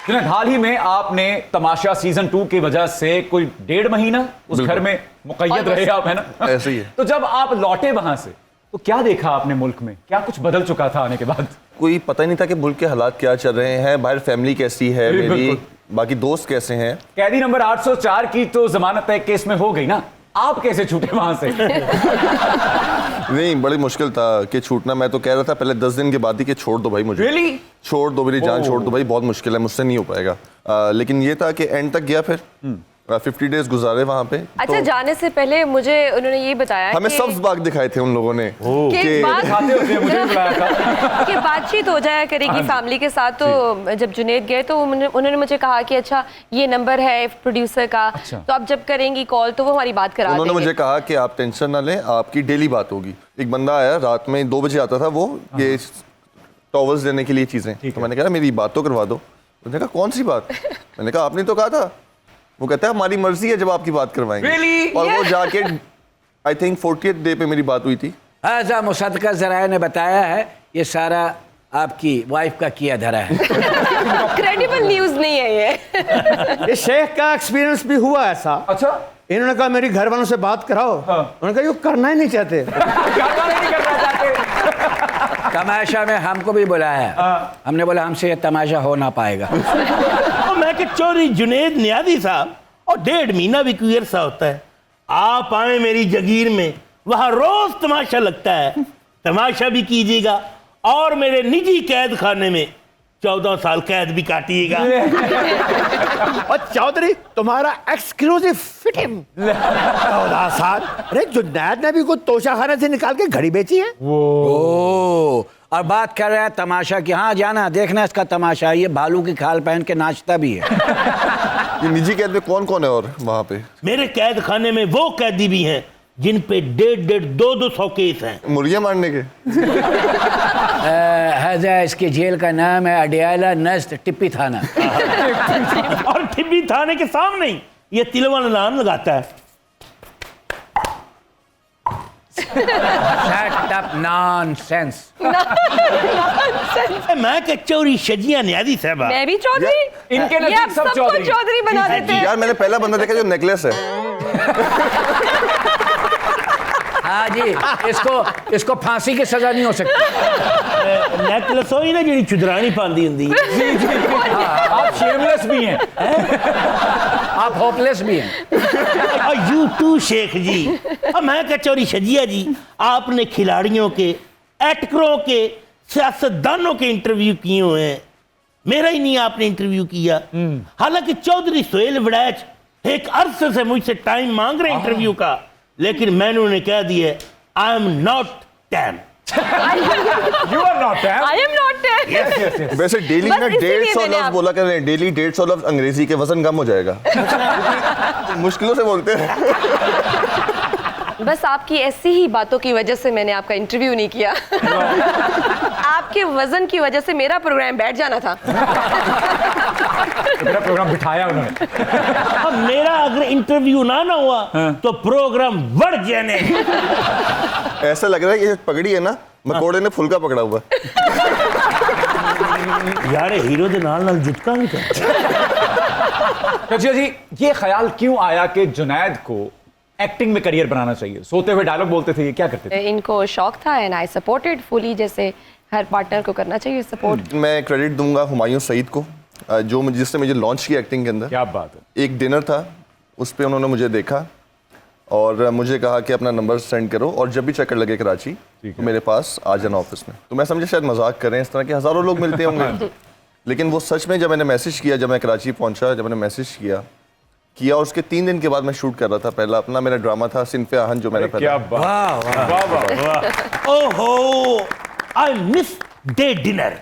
जुनैद, हाल ही में आपने तमाशा सीजन 2 की वजह से कोई 1.5 महीना उस घर में मुक़य्यद रहे आप, है ना? ऐसे ही है। तो जब आप लौटे वहां से तो क्या देखा आपने मुल्क में? क्या कुछ बदल चुका था आने के बाद? कोई पता ही नहीं था कि मुल्क के हालात क्या चल रहे हैं, बाहर फैमिली कैसी है मेरी, बाकी दोस्त कैसे हैं। कैदी नंबर 804 की तो जमानत तय केस में हो गई ना, आप कैसे छूटे वहां से? नहीं, बड़ी मुश्किल था कि छूटना। मैं तो कह रहा था पहले 10 दिन के बाद ही कि छोड़ दो भाई मुझे। Really? छोड़ दो, मेरी जान छोड़ दो भाई, बहुत मुश्किल है, मुझसे नहीं हो पाएगा। लेकिन ये था कि एंड तक गया, फिर 50 डेज गुजारे वहाँ पे। अच्छा, तो जाने से पहले मुझे उन्होंने ये बताया हमें कि सब्ज बाग दिखाए थे उन लोगों ने कि मुझे भी बुलाया था कि बातचीत हो जाया करेगी फैमिली के साथ। तो जब जुनैद गए तो उन्होंने मुझे कहा कि अच्छा ये नंबर है प्रोड्यूसर का, तो आप जब करेंगी कॉल तो वो हमारी बात करा देंगे। उन्होंने मुझे कहा कि आप टेंशन ना लें, आपकी डेली बात होगी। एक बंदा आया रात में 2 बजे आता था, वो ये टॉवल्स देने के लिए चीज़ें, तो मैंने कहा मेरी बात तो करवा दो। उन्होंने कहा कौन सी बात? मैंने कहा आपने तो कहा था। वो कहता है हमारी मर्जी है जब आपकी बात करवाएंगे। Really? और वो जाके आई थिंक 40th डे पे मेरी बात हुई थी। हाजा मुसद्दक़ा ज़राए ने बताया है ये सारा आपकी वाइफ का किया धरा है। क्रेडिबल न्यूज़ नहीं है ये। ये शेख का एक्सपीरियंस भी हुआ ऐसा। अच्छा, इन्होंने कहा मेरी घर वालों से बात कराओ। उन्होंने कहा ये करना ही नहीं चाहते। तमाशा में हमको भी बुलाया, हमने बोला हमसे ये तमाशा हो ना पाएगा। और मैं कि चौधरी जुनैद नियाज़ी साहब, और 1.5 महीना भी कोई अरसा होता है, आप आए मेरी जगीर में, वहाँ रोज तमाशा लगता है, तमाशा भी कीजिएगा और मेरे निजी कैद खाने में 14 साल कैद भी काटिएगा। और चौधरी तुम्हारा एक्सक्लूसिव फिटिंग 14 साल। अरे जुनैद ने भी कुछ तोशाखाने से निकाल के घड़ी बेची है। ओ, और बात कर रहा है तमाशा की। हाँ जाना देखना इसका तमाशा, ये भालू की खाल पहन के नाचता भी है। ये निजी कैद में कौन कौन है और वहाँ पे? मेरे कैद खाने में वो कैदी भी हैं जिन पे 1.5, 200 केस हैं। मुर्गियाँ मारने के? हाजा इसके जेल का नाम है अडियाला नस्त टिप्पी थाना। और टिब्बी थाने के सामने ही ये तिलवन नाम लगाता है। Shut up nonsense। मैं के चौधरी शजिया नियाज़ी साहबा। मैं भी चौधरी, इनके ये नज़दीक आप सब सबको चौधरी। चौधरी बना देते हैं। यार मैंने पहला बंदा देखा जो नेकलेस है। हाँ जी, इसको फांसी की सजा नहीं हो सकती। नेकलेस हो ही ना जी चुदरानी पांदी हुंदी है। आप शेमलेस भी हैं। आप होपलेस भी हैं। और यू टू शेख जी। और मैं क्या चौधरी शजिया जी, आपने खिलाड़ियों के, एक्टरों के, सियासतदानों के इंटरव्यू किए हुए हैं, मेरा ही नहीं आपने इंटरव्यू किया। हालांकि चौधरी सोहेल वड़ैच एक अरसे से मुझसे टाइम मांग रहे इंटरव्यू का, लेकिन मैंने उन्हें कह दिया I am not time. You are not damn. I am not dead. वैसे डेली बस में इसीलिए 150 मैंने लफ्ज आप- बोला कर रहे हैं, डेली 150 लफ्ज अंग्रेजी के, वजन कम हो जाएगा। मुश्किलों से बोलते हैं। बस आपकी ऐसी ही बातों की वजह से मैंने आपका इंटरव्यू नहीं किया। आपके वजन की वजह से मेरा प्रोग्राम बैठ जाना था। मेरा प्रोग्राम बिठाया उन्होंने। अब मेरा अगर इंटरव्यू ना हुआ तो प्रोग्राम बढ़ जाने। ऐसा लग रहा है कि ये पगड़ी है ना, मकोड़े ने फुलका पकड़ा हुआ है। यार हीरो दे नाल जुटका नहीं कर। अच्छा जी, ये ख्याल क्यों आया कि जुनैद को एक्टिंग में करियर बनाना चाहिए? सोते हुए डायलॉग बोलते थे, ये क्या करते थे? इनको शौक था एंड आई सपोर्टेड फुली, जैसे हर पार्टनर को करना चाहिए सपोर्ट। मैं क्रेडिट दूंगा हुमायूं सईद को, जिसने मुझे लॉन्च किया एक्टिंग के अंदर। क्या बात है। एक डिनर था, उस पर उन्होंने मुझे देखा और मुझे कहा कि अपना नंबर सेंड करो और जब भी चक्कर लगे कराची तो मेरे पास आ जाना ऑफिस में। तो मैं समझा शायद मजाक करें, इस तरह के हज़ारों लोग मिलते होंगे। लेकिन वो सच में, जब मैंने मैसेज किया, जब मैं कराची पहुंचा, जब मैंने मैसेज किया और उसके 3 दिन के बाद मैं शूट कर रहा था पहला अपना मेरा ड्रामा था सिनफे आहन, जो मैंने क्या पहला। बात। वाह वाह वाह। ओहो, आई मिस डे डिनर।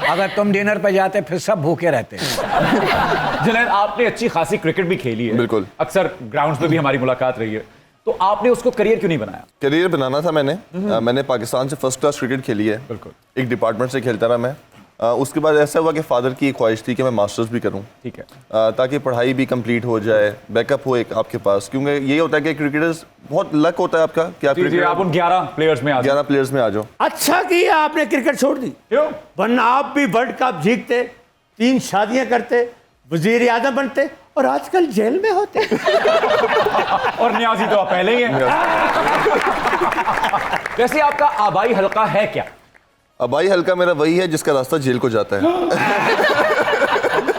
अगर तुम डिनर पे जाते फिर सब भूखे रहते। जुनैद, आपने अच्छी खासी क्रिकेट भी खेली है, बिल्कुल। अक्सर ग्राउंड्स पे भी हमारी मुलाकात रही है, तो आपने उसको करियर क्यों नहीं बनाया? करियर बनाना था मैंने पाकिस्तान से फर्स्ट क्लास क्रिकेट खेली है। बिल्कुल। एक डिपार्टमेंट से खेलता रहा मैं। उसके बाद ऐसा हुआ कि फादर की एक ख्वाहिश थी कि मैं मास्टर्स भी करूं, ठीक है, ताकि पढ़ाई भी कंप्लीट हो जाए, बैकअप हो एक आपके पास। क्योंकि यही होता है कि क्रिकेटर्स, बहुत लक होता है आपका कि आप जी, आप उन 11 प्लेयर्स में आ जाओ। 11 प्लेयर्स में आ जाओ। अच्छा किया आपने क्रिकेट छोड़ दी, क्यों? वरना आप भी वर्ल्ड कप जीतते, 3 शादियां करते, वजीर आजम बनते और आजकल जेल में होते। और न्याजी तो आप पहले ही हैं। वैसे आपका आबाई हल्का है क्या? अबाई हल्का मेरा वही है जिसका रास्ता जेल को जाता है।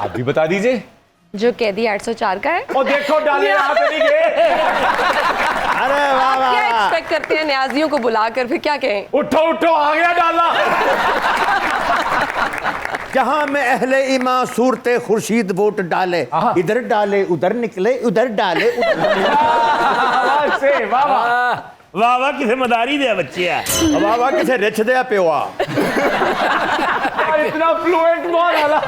आप भी बता दीजिए। जो कैदी 804 का है। और देखो डाले यहाँ पे नहीं गए। अरे वाह वाह क्या वाह। एक्सपेक्ट करते हैं न्याजियों को बुलाकर, फिर क्या कहें? उठो उठो आ गया डाला। जहां में अहले इमा सूरते खुर्शीद वोट डाले, इधर डाले उधर निकले, उधर डाले उधर निकले। आवाज से वाह वाह। वाह वाह किसे मदारी दे बच्चे आ वाह वाह किसे रिच दे प्योआ। इतना फ्लुएंट बहुत आला।